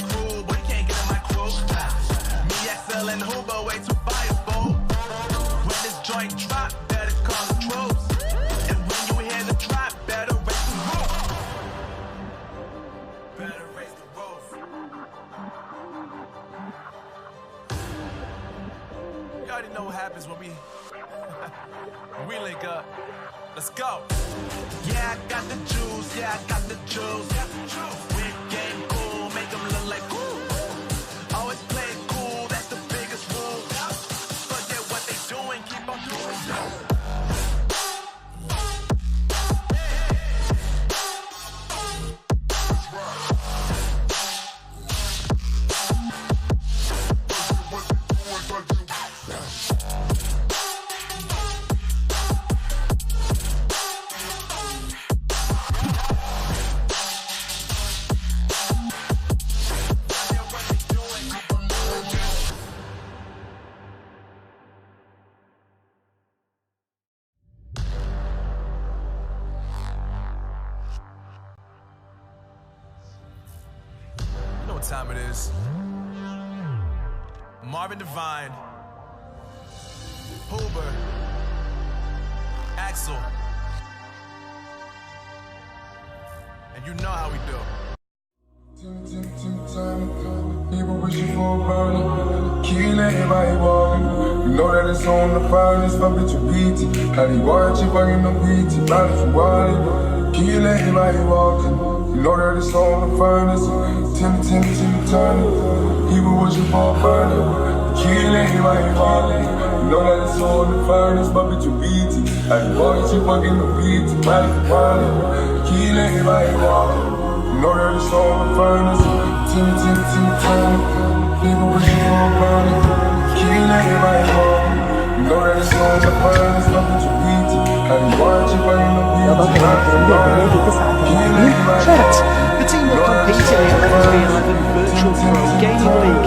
my crew, but you can't get in my crew. Me, XL, and Hoover, way too fireball. When this joint drop, better call the troops. And when you hear the drop, better raise the roof. Better raise the roof. You already know what happens when we link up. Let's go. Yeah, I got the juice. Yeah, I got the juice. Big game cool, make them look like cool. Always play it cool, that's the biggest rule. Forget what they doing, keep on doing so. What time it is? Marvin Devine, Hoover, Axel, and you know how we do. People wishing for a burner, kill everybody walking. You know that it's on the finest, fuck bitch you beat it. How they watch you fucking no beat it, body for wallet. Kill everybody walking. You know that it's on the finest. Timmy, turning. People wishing for a burner, kill everybody walking. You know that it's on the finest, fuck bitch you beat it. How they watch you fucking no beat it, body for wallet. Kill everybody walking. You know that it's on the finest. Timmy, turning. People wishing for a burner, kill everybody walking. You know that it's on the finest, fuck bitch you beat it. How they watch you fucking no beat it, body for wallet. Kill everybody walking. The team will compete in the FTW Virtual Pro Gaming League.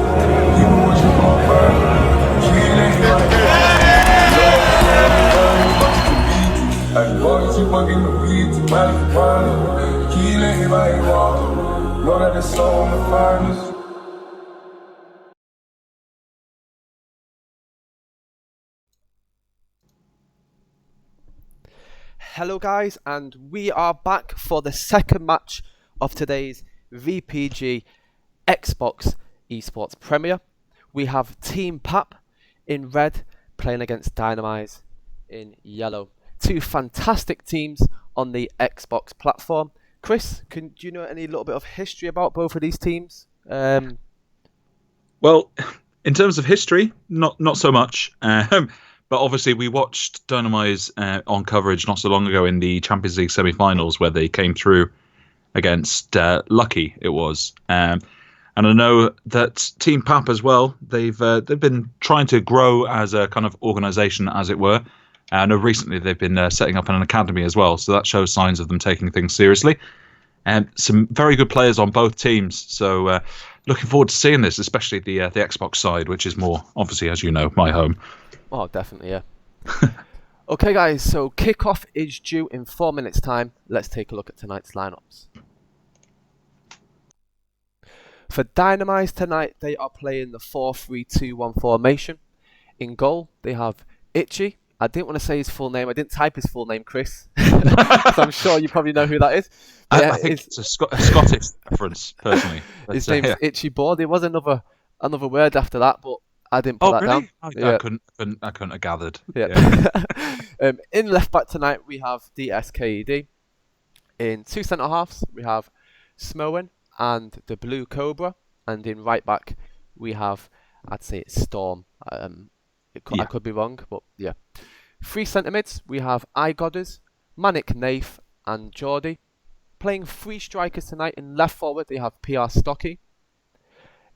Hello guys, and we are back for the second match of today's VPG Xbox Esports Premier. We have Team Pap in red playing against Dynamize in yellow. Two fantastic teams on the Xbox platform. Chris, do you know any little bit of history about both of these teams? Well, in terms of history, not so much. But obviously, we watched Dynamize on coverage not so long ago in the Champions League semi-finals where they came through against Lucky. It was, and I know that Team Pap as well. They've been trying to grow as a kind of organisation, as it were. I know recently they've been setting up an academy as well, so that shows signs of them taking things seriously. And some very good players on both teams. So looking forward to seeing this, especially the Xbox side, which is more obviously, as you know, my home. Oh, definitely, yeah. Okay, guys, so kickoff is due in 4 minutes' time. Let's take a look at tonight's lineups. For Dynamize tonight, they are playing the 4-3-2-1 formation. In goal, they have Itchy. I didn't want to say his full name. I didn't type his full name, Chris. So I'm sure you probably know who that is. I think it's a Scottish reference, personally. His name's Itchy Board. There was another word after that, but I didn't put that down. I couldn't have gathered. Yeah. In left back tonight, we have DSKED. In two centre halves, we have Smoen and the Blue Cobra. And in right back, we have, I'd say it's Storm. I could be wrong, but yeah. Three centre mids, we have iGodders, Manic Nath, and Geordie. Playing three strikers tonight. In left forward, they have PR Stocky.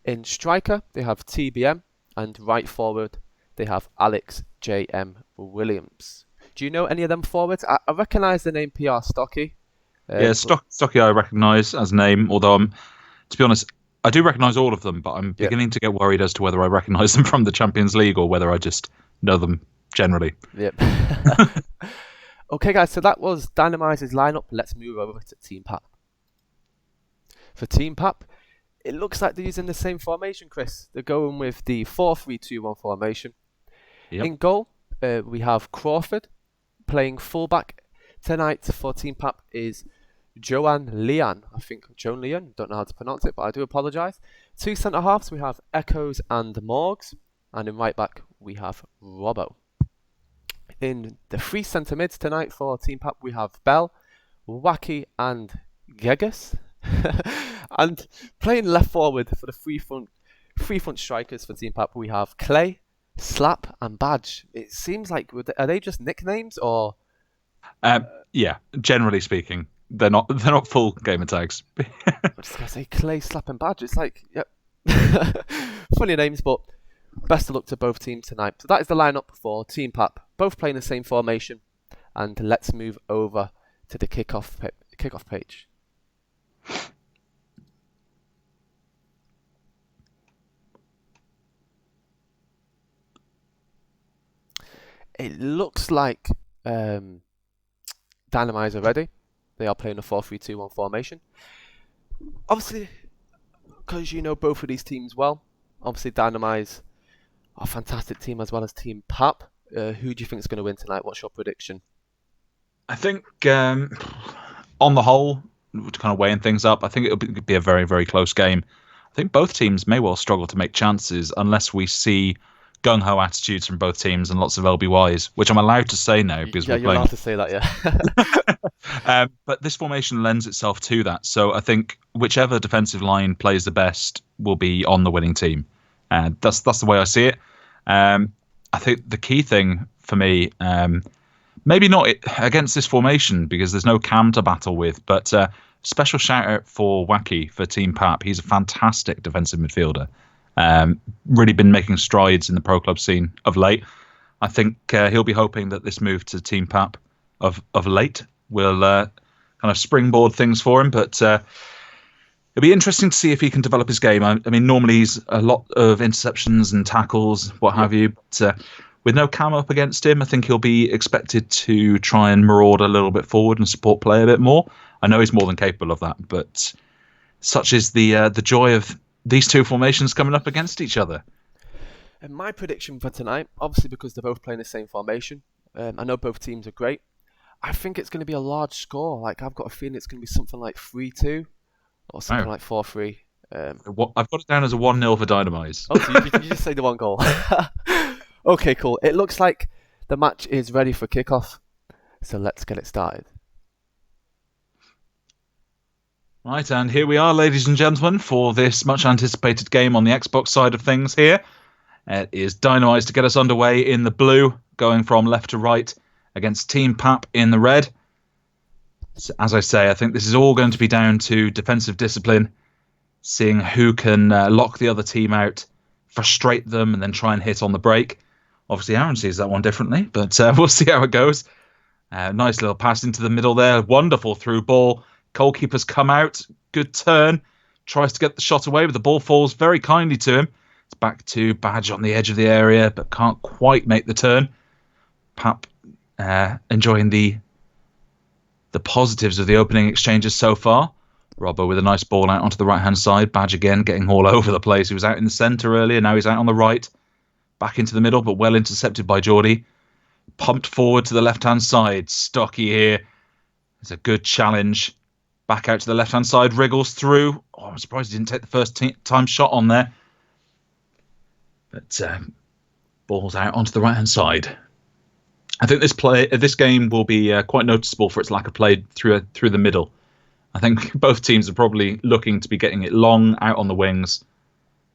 In striker, they have TBM. And right forward, they have Alex J.M. Williams. Do you know any of them forwards? I recognise the name PR Stocky. Stocky I recognise as a name, although to be honest, I do recognise all of them, but I'm beginning to get worried as to whether I recognise them from the Champions League or whether I just know them generally. Yep. Okay, guys, so that was Dynamize's lineup. Let's move over to Team Pap. For Team Pap, it looks like they're using the same formation, Chris. They're going with the 4-3-2-1 formation. Yep. In goal, we have Crawford playing fullback. Tonight for Team Pap is Joan Lian. I think Joan Lian. Don't know how to pronounce it, but I do apologise. 2 centre halves, we have Echoes and Morgs. And in right back, we have Robbo. In the 3 centre mids tonight for Team Pap, we have Bell, Wacky, and Gegas. And playing left forward for the three front strikers for Team Pap, we have Clay, Slap, and Badge. It seems like, are they just nicknames or? Yeah, generally speaking, they're not full gamer tags. I'm just gonna say Clay, Slap, and Badge. It's like, yep, funny names, but best of luck to both teams tonight. So that is the lineup for Team Pap, both playing the same formation. And let's move over to the kickoff page. It looks like Dynamite are ready. They are playing a 4-3-2-1 formation. Obviously, because you know both of these teams well, obviously Dynamite are a fantastic team as well as Team Pap. Who do you think is going to win tonight? What's your prediction? I think, on the whole, kind of weighing things up, I think it'll be a very, very close game. I think both teams may well struggle to make chances unless we see gung-ho attitudes from both teams and lots of LBYs, which I'm allowed to say now because you're allowed to say that, yeah. But this formation lends itself to that. So I think whichever defensive line plays the best will be on the winning team. That's the way I see it. I think the key thing for me, maybe not against this formation because there's no Cam to battle with, but special shout out for Wacky for Team Pap. He's a fantastic defensive midfielder. Really been making strides in the pro club scene of late. I think he'll be hoping that this move to Team Pap of late will kind of springboard things for him. But it'll be interesting to see if he can develop his game. I mean, normally he's a lot of interceptions and tackles, what have you. But with no Cam up against him, I think he'll be expected to try and maraud a little bit forward and support play a bit more. I know he's more than capable of that, but such is the joy of these two formations coming up against each other. And my prediction for tonight, obviously because they're both playing the same formation, I know both teams are great. I think it's going to be a large score. Like, I've got a feeling it's going to be something like 3-2 or something like 4-3. I've got it down as a 1-0 for Dynamite. Oh, so you just say the one goal. Okay, cool. It looks like the match is ready for kickoff. So let's get it started. Right, and here we are, ladies and gentlemen, for this much-anticipated game on the Xbox side of things here. It is Dynamite to get us underway in the blue, going from left to right against Team Pap in the red. So, as I say, I think this is all going to be down to defensive discipline, seeing who can lock the other team out, frustrate them, and then try and hit on the break. Obviously, Aaron sees that one differently, but we'll see how it goes. Nice little pass into the middle there. Wonderful through ball. Goalkeeper's come out. Good turn. Tries to get the shot away, but the ball falls very kindly to him. It's back to Badge on the edge of the area, but can't quite make the turn. Pap enjoying the positives of the opening exchanges so far. Robbo with a nice ball out onto the right-hand side. Badge again getting all over the place. He was out in the centre earlier. Now he's out on the right. Back into the middle, but well intercepted by Geordie. Pumped forward to the left-hand side. Stocky here. It's a good challenge. Back out to the left-hand side. Wriggles through. Oh, I'm surprised he didn't take the first time shot on there. But ball's out onto the right-hand side. I think this game will be quite noticeable for its lack of play through the middle. I think both teams are probably looking to be getting it long out on the wings,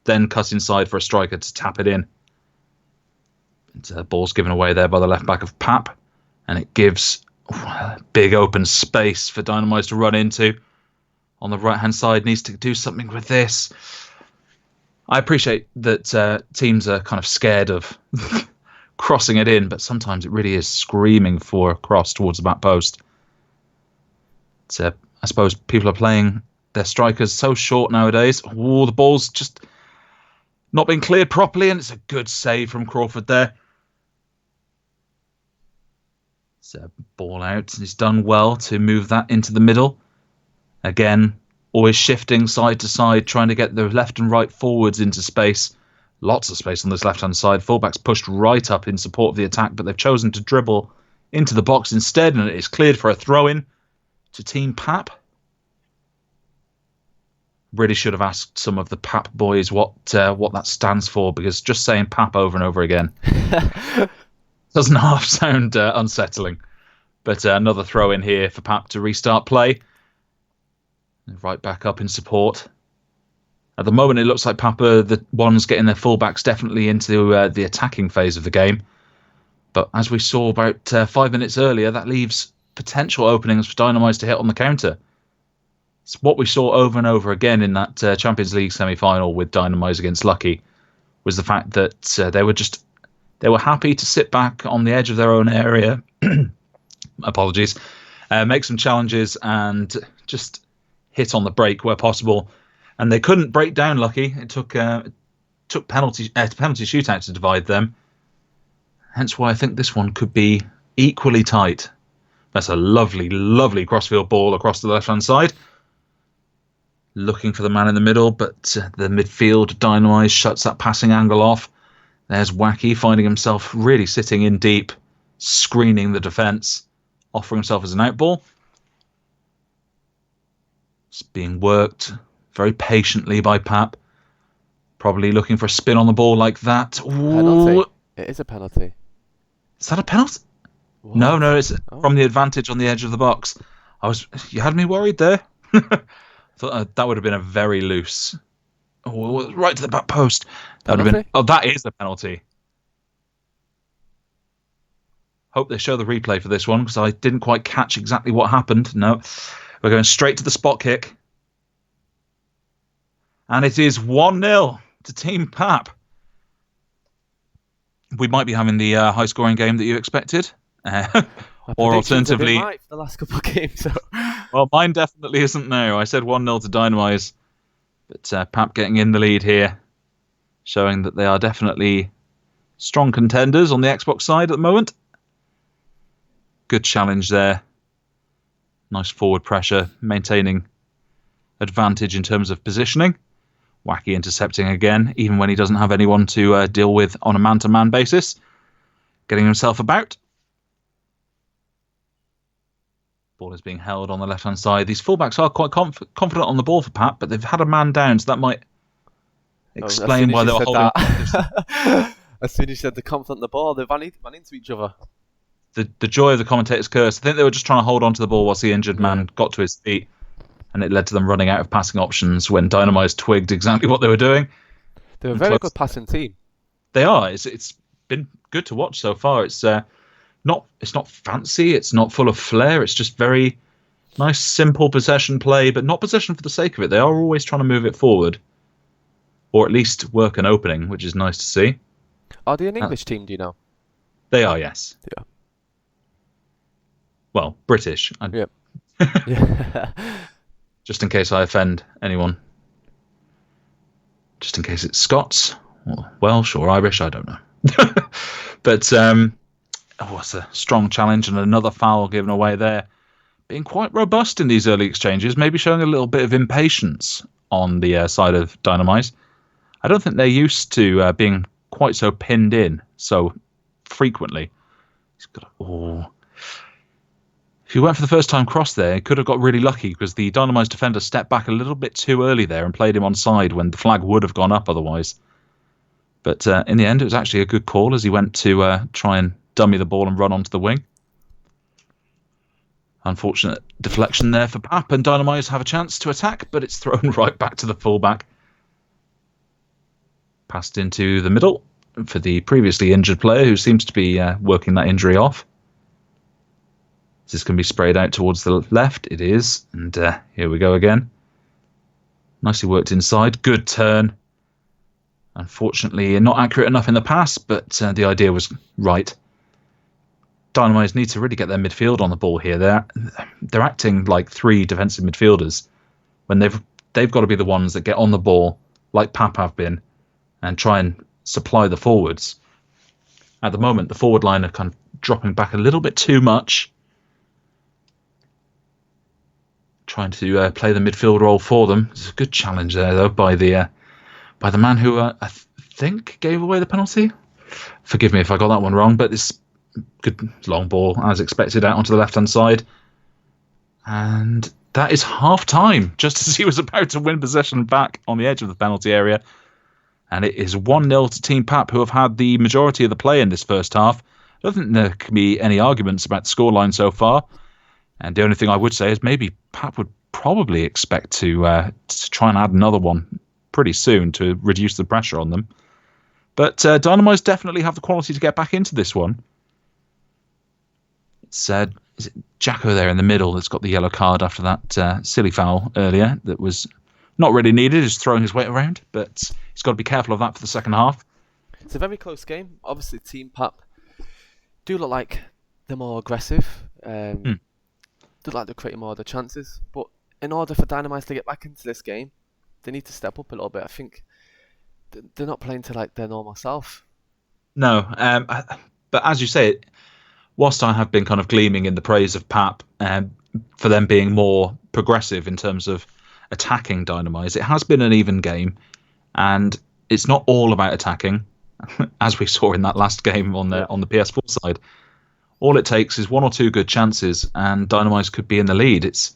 then cut inside for a striker to tap it in. Ball's given away there by the left back of Pap, and it gives big open space for Dynamite to run into. On the right-hand side, needs to do something with this. I appreciate that teams are kind of scared of crossing it in, but sometimes it really is screaming for a cross towards the back post. I suppose people are playing their strikers so short nowadays. Oh, the ball's just not been cleared properly, and it's a good save from Crawford there. It's a ball out. He's done well to move that into the middle. Again, always shifting side to side, trying to get the left and right forwards into space. Lots of space on this left-hand side. Fullback's pushed right up in support of the attack, but they've chosen to dribble into the box instead, and it is cleared for a throw-in to Team Pap. Really should have asked some of the Pap boys what that stands for, because just saying Pap over and over again doesn't half sound unsettling. But another throw-in here for Pap to restart play. Right back up in support. At the moment, it looks like Pap are the ones getting their fullbacks definitely into the attacking phase of the game. But as we saw about 5 minutes earlier, that leaves potential openings for Dynamite to hit on the counter. It's what we saw over and over again in that Champions League semi-final with Dynamite against Lucky, was the fact that they were happy to sit back on the edge of their own area. Apologies. Make some challenges and just hit on the break where possible. And they couldn't break down Lucky. It took penalty shootout to divide them. Hence why I think this one could be equally tight. That's a lovely, lovely crossfield ball across the left-hand side. Looking for the man in the middle, but the midfield Dynamite shuts that passing angle off. There's Wacky finding himself really sitting in deep, screening the defence, offering himself as an outball. It's being worked very patiently by Pap. Probably looking for a spin on the ball like that. Ooh. Penalty. It is a penalty. Is that a penalty? What? No, it's from the advantage on the edge of the box. You had me worried there. Thought that would have been a very loose. Oh, right to the back post. That would have been. Oh, that is a penalty. Hope they show the replay for this one, because I didn't quite catch exactly what happened. No, we're going straight to the spot kick, and it is 1-0 to Team Pap. We might be having the high-scoring game that you expected, or alternatively, for the last couple of games. So. Well, mine definitely isn't now. I said 1-0 to Dynamite, but Pap getting in the lead here, showing that they are definitely strong contenders on the Xbox side at the moment. Good challenge there. Nice forward pressure, maintaining advantage in terms of positioning. Wacky intercepting again, even when he doesn't have anyone to deal with on a man-to-man basis. Getting himself about. Ball is being held on the left-hand side. These fullbacks are quite confident on the ball for Pap, but they've had a man down, so that might explain why they were holding. As soon as you said they're confident on the ball, they ran into each other. The joy of the commentator's curse. I think they were just trying to hold on to the ball whilst the injured man got to his feet, and it led to them running out of passing options when Dynamite twigged exactly what they were doing. They're a very good passing team. They are. It's been good to watch so far. It's not fancy. It's not full of flair. It's just very nice, simple possession play, but not possession for the sake of it. They are always trying to move it forward, or at least work an opening, which is nice to see. Are they an English team, do you know? They are, yes. Yeah. Well, British. Yep. Yeah. Just in case I offend anyone. Just in case it's Scots, or Welsh, or Irish, I don't know. But it's a strong challenge, and another foul given away there. Being quite robust in these early exchanges, maybe showing a little bit of impatience on the side of Dynamite. I don't think they're used to being quite so pinned in so frequently. He's got If he went for the first time cross there, he could have got really lucky, because the Dynamite's defender stepped back a little bit too early there and played him onside when the flag would have gone up otherwise. But in the end, it was actually a good call as he went to try and dummy the ball and run onto the wing. Unfortunate deflection there for Pap, and Dynamite have a chance to attack, but it's thrown right back to the fullback. Passed into the middle for the previously injured player, who seems to be working that injury off. Is this going to be sprayed out towards the left? It is. And here we go again. Nicely worked inside. Good turn. Unfortunately, not accurate enough in the pass, but the idea was right. Dynamite need to really get their midfield on the ball here. They're acting like three defensive midfielders when they've got to be the ones that get on the ball, like Pap have been, and try and supply the forwards. At the moment, the forward line are kind of dropping back a little bit too much. trying to play the midfield role for them. It's a good challenge there, though, by the man who I think gave away the penalty. Forgive me if I got that one wrong, but it's good long ball, as expected, out onto the left-hand side. And that is half-time, just as he was about to win possession back on the edge of the penalty area. And it is 1-0 to Team Pap, who have had the majority of the play in this first half. I don't think there can be any arguments about the scoreline so far. And the only thing I would say is maybe Pap would probably expect to try and add another one pretty soon to reduce the pressure on them. But Dynamites definitely have the quality to get back into this one. It's is it Jacko there in the middle that's got the yellow card after that silly foul earlier that was not really needed, just throwing his weight around. But he's got to be careful of that for the second half. It's a very close game. Obviously, Team Pap do look like they're more aggressive. Do like they're creating more of the chances. But in order for Dynamites to get back into this game, they need to step up a little bit. I think they're not playing to like their normal self. No, but as you say, whilst I have been kind of gleaming in the praise of Pap for them being more progressive in terms of attacking Dynamites, it has been an even game, and it's not all about attacking, as we saw in that last game on the PS4 side. All it takes is one or two good chances, and Dynamites could be in the lead. It's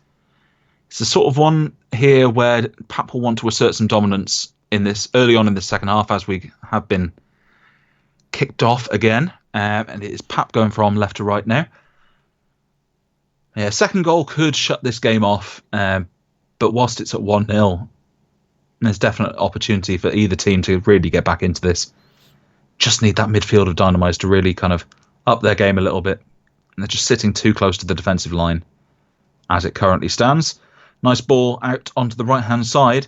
the sort of one here where Pap will want to assert some dominance in this early on in the second half, as we have been kicked off again, and it is Pap going from left to right now. Yeah, second goal could shut this game off, but whilst it's at 1-0, there's definite opportunity for either team to really get back into this. Just need that midfield of Dynamites to really kind of up their game a little bit. And they're just sitting too close to the defensive line as it currently stands. Nice ball out onto the right-hand side.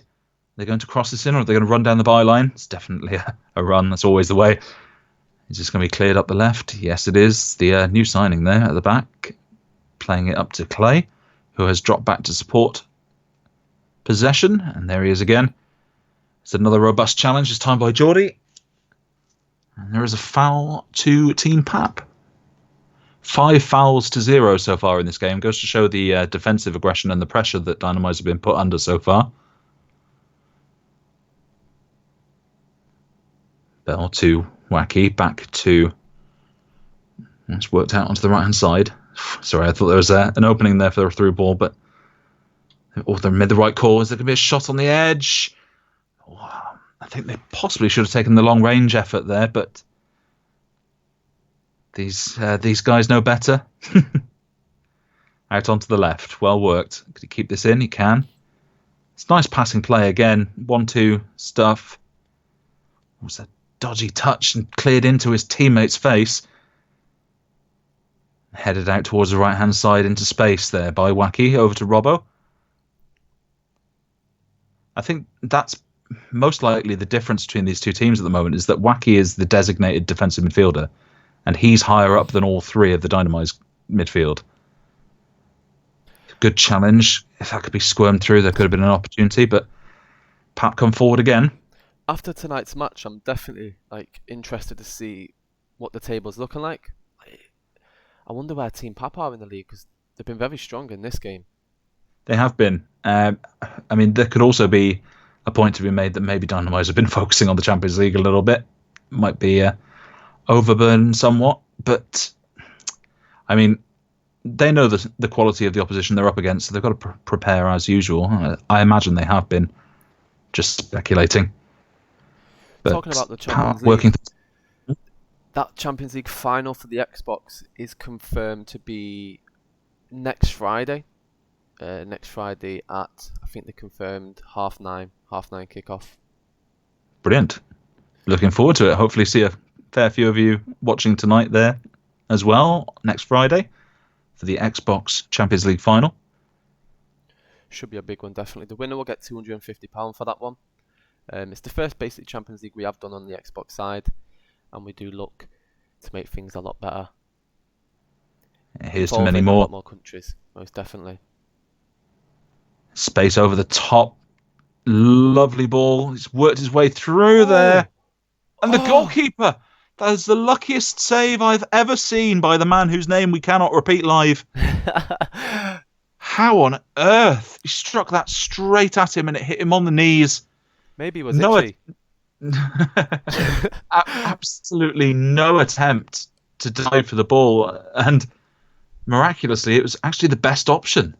They're going to cross this in, or are they going to run down the byline? It's definitely a run. That's always the way. Is this going to be cleared up the left? Yes, it is. The new signing there at the back, playing it up to Clay, who has dropped back to support possession. And there he is again. It's another robust challenge, this time by Geordie. And there is a foul to Team Pap. 5 fouls to 0 so far in this game. Goes to show the defensive aggression and the pressure that Dynamites have been put under so far. Bell to Wacky, back to... It's worked out onto the right-hand side. Sorry, I thought there was an opening there for a through ball, but... they made the right call. Is there going to be a shot on the edge? I think they possibly should have taken the long-range effort there, but... These guys know better. Out onto the left. Well worked. Could he keep this in? He can. It's nice passing play again. 1-2 stuff. What was that? Dodgy touch and cleared into his teammate's face. Headed out towards the right-hand side into space there by Wacky. Over to Robbo. I think that's most likely the difference between these two teams at the moment, is that Wacky is the designated defensive midfielder, and he's higher up than all three of the Dynamites midfield. Good challenge. If that could be squirmed through, there could have been an opportunity, but Pap come forward again. After tonight's match, I'm definitely interested to see what the table's looking like. I wonder where Team Pap are in the league, because they've been very strong in this game. They have been. I mean, there could also be a point to be made that maybe Dynamites have been focusing on the Champions League a little bit. Might be overburdened somewhat, but I mean, they know the quality of the opposition they're up against, so they've got to prepare as usual. I imagine they have been, just speculating. But talking about the Champions League, that Champions League final for the Xbox is confirmed to be next Friday. Next Friday at, I think they confirmed 9:30 kickoff. Brilliant. Looking forward to it. Hopefully see a fair few of you watching tonight there as well next Friday for the Xbox Champions League final. Should be a big one, definitely. The winner will get £250 for that one. It's the first basic Champions League we have done on the Xbox side, and we do look to make things a lot better. Here's to many more. A lot more countries, most definitely. Space over the top. Lovely ball. He's worked his way through there. And the goalkeeper. That is the luckiest save I've ever seen by the man whose name we cannot repeat live. How on earth? He struck that straight at him and it hit him on the knees. Maybe it was itchy. Absolutely no attempt to dive for the ball. And miraculously, it was actually the best option.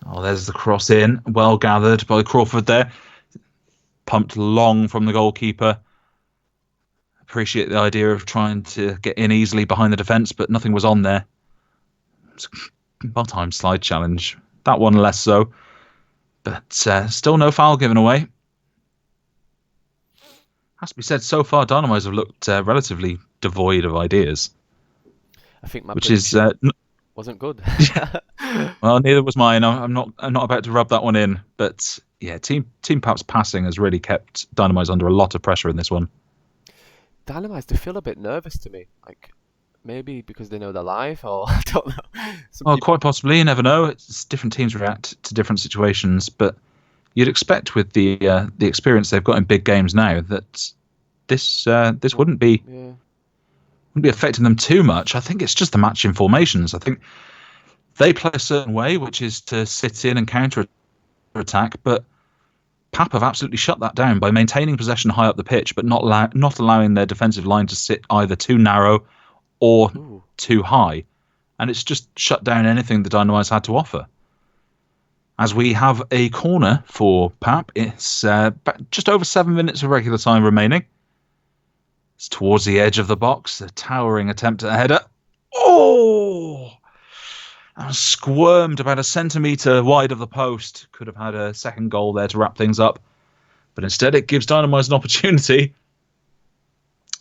Oh, there's the cross in. Well gathered by Crawford there. Pumped long from the goalkeeper. Appreciate the idea of trying to get in easily behind the defence, but nothing was on there. It's a well-timed slide challenge. That one less so. But still no foul given away. Has to be said, so far Dynamos have looked relatively devoid of ideas. I think my which is wasn't good. Well, neither was mine. I'm not about to rub that one in. But yeah, Team Pap's passing has really kept Dynamos under a lot of pressure in this one. Dynamos, they feel a bit nervous to me. Like, maybe because they know they're live, or I don't know. Quite possibly. You never know. It's different teams react to different situations, but you'd expect with the experience they've got in big games now that this wouldn't be affecting them too much. I think it's just the match in formations. I think they play a certain way, which is to sit in and counter attack, but Pap have absolutely shut that down by maintaining possession high up the pitch, but not allowing their defensive line to sit either too narrow or too high. And it's just shut down anything the Dynamos had to offer. As we have a corner for Pap, it's just over 7 minutes of regular time remaining. It's towards the edge of the box, a towering attempt at a header. Oh! I squirmed about a centimetre wide of the post. Could have had a second goal there to wrap things up. But instead it gives Dynamos an opportunity.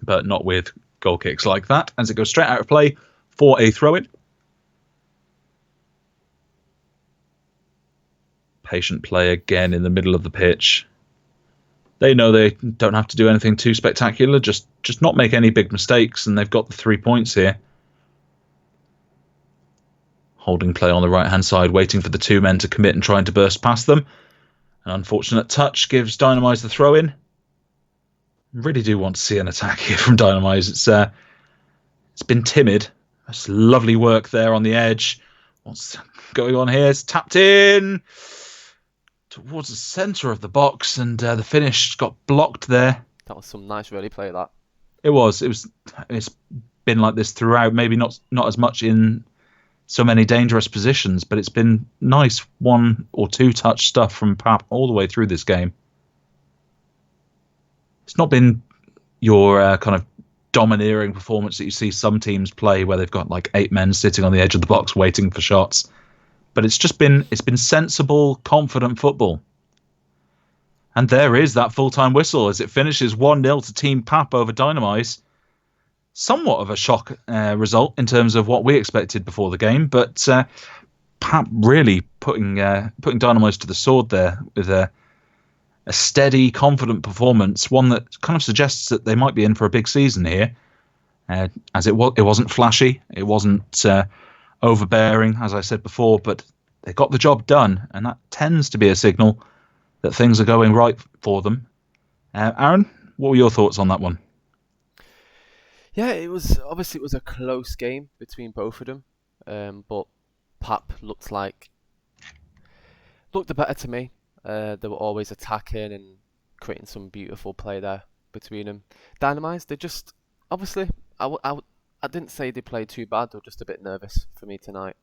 But not with goal kicks like that, as it goes straight out of play for a throw-in. Patient play again in the middle of the pitch. They know they don't have to do anything too spectacular, just not make any big mistakes, and they've got the 3 points here. Holding play on the right-hand side, waiting for the two men to commit and trying to burst past them. An unfortunate touch gives Dynamos the throw-in. Really do want to see an attack here from Dynamos. It's been timid. That's lovely work there on the edge. What's going on here? It's tapped in towards the centre of the box, and the finish got blocked there. That was some nice rally play, that. It was. It's been like this throughout. Maybe not as much in so many dangerous positions, but it's been nice 1 or 2 touch stuff from Pap all the way through this game. It's not been your kind of domineering performance that you see some teams play, where they've got like 8 men sitting on the edge of the box waiting for shots. But it's been sensible, confident football. And there is that full-time whistle as it finishes 1-0 to Team Pap over Dynamos. Somewhat of a shock result in terms of what we expected before the game, but Pap really putting Dynamos to the sword there with a steady, confident performance, one that kind of suggests that they might be in for a big season here. As it wasn't flashy, it wasn't overbearing, as I said before, but they got the job done, and that tends to be a signal that things are going right for them. Aaron, what were your thoughts on that one? Yeah, it was a close game between both of them, but Pap looked the better to me. They were always attacking and creating some beautiful play there between them. Dynamos, they just obviously I didn't say they played too bad. They were just a bit nervous for me tonight.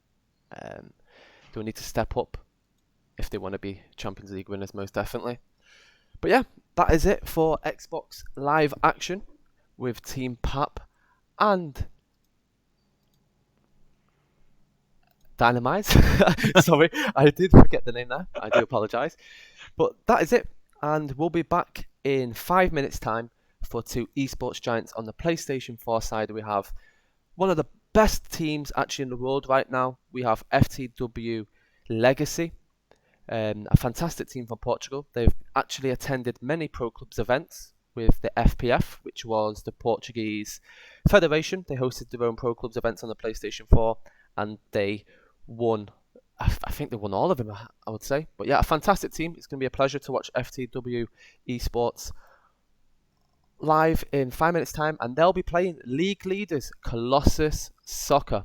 They'll need to step up if they want to be Champions League winners, most definitely. But yeah, that is it for Xbox Live action with Team Pap and Dynamite. Sorry, I did forget the name there. I do apologise. But that is it. And we'll be back in 5 minutes' time for 2 esports giants on the PlayStation 4 side. We have one of the best teams actually in the world right now. We have FTW Legacy, a fantastic team from Portugal. They've actually attended many Pro Clubs events with the FPF, which was the Portuguese federation. They hosted their own Pro Clubs events on the PlayStation 4, and they won. I think they won all of them, I would say. But yeah, a fantastic team. It's going to be a pleasure to watch FTW Esports live in 5 minutes' time, and they'll be playing league leaders Colossus Soccer.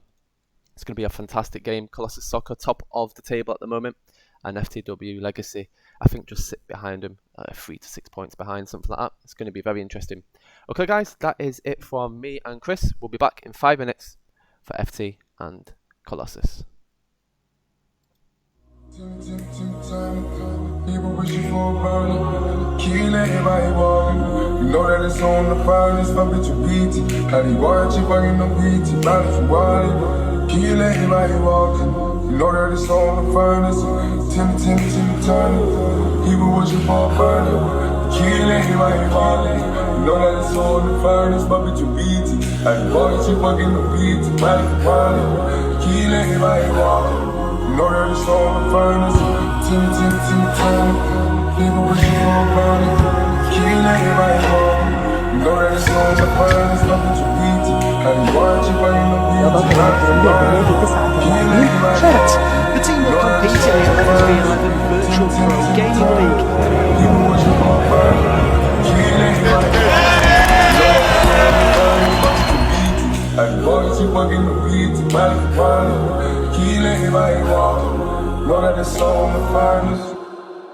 It's going to be a fantastic game. Colossus Soccer top of the table at the moment, and FTW Legacy, I think, just sit behind them, 3 to 6 points behind, something like that. It's going to be very interesting. Okay, guys, that is it from me and Chris. We'll be back in 5 minutes for FT and Colossus. People wishing for a burner. Killing everybody walking. You know that it's on the finest. Fuck it, you beat it. How they watch you fucking no beat it. Not if you want it. Killing everybody walking. You know that it's on the finest. Timmy, people wishing for a burner. Killing everybody walking. You know that it's on the finest. Fuck it, you beat it. How they watch you fucking no beat it. Not if you want it. Killing everybody walking. You know that it's on the finest. Timmy, people wishing for a burner. Killing everybody walking. You know that it's on the finest. Fuck it, you beat it. How they watch you fucking no beat it. Not if you want it. Killing everybody walking. The team will compete in the FTW Virtual Pro Gaming League. People wishing for a burner. Killing everybody walking. I watch you fucking the beat, not if you want it. Killing everybody walking. Know that it's on the finest.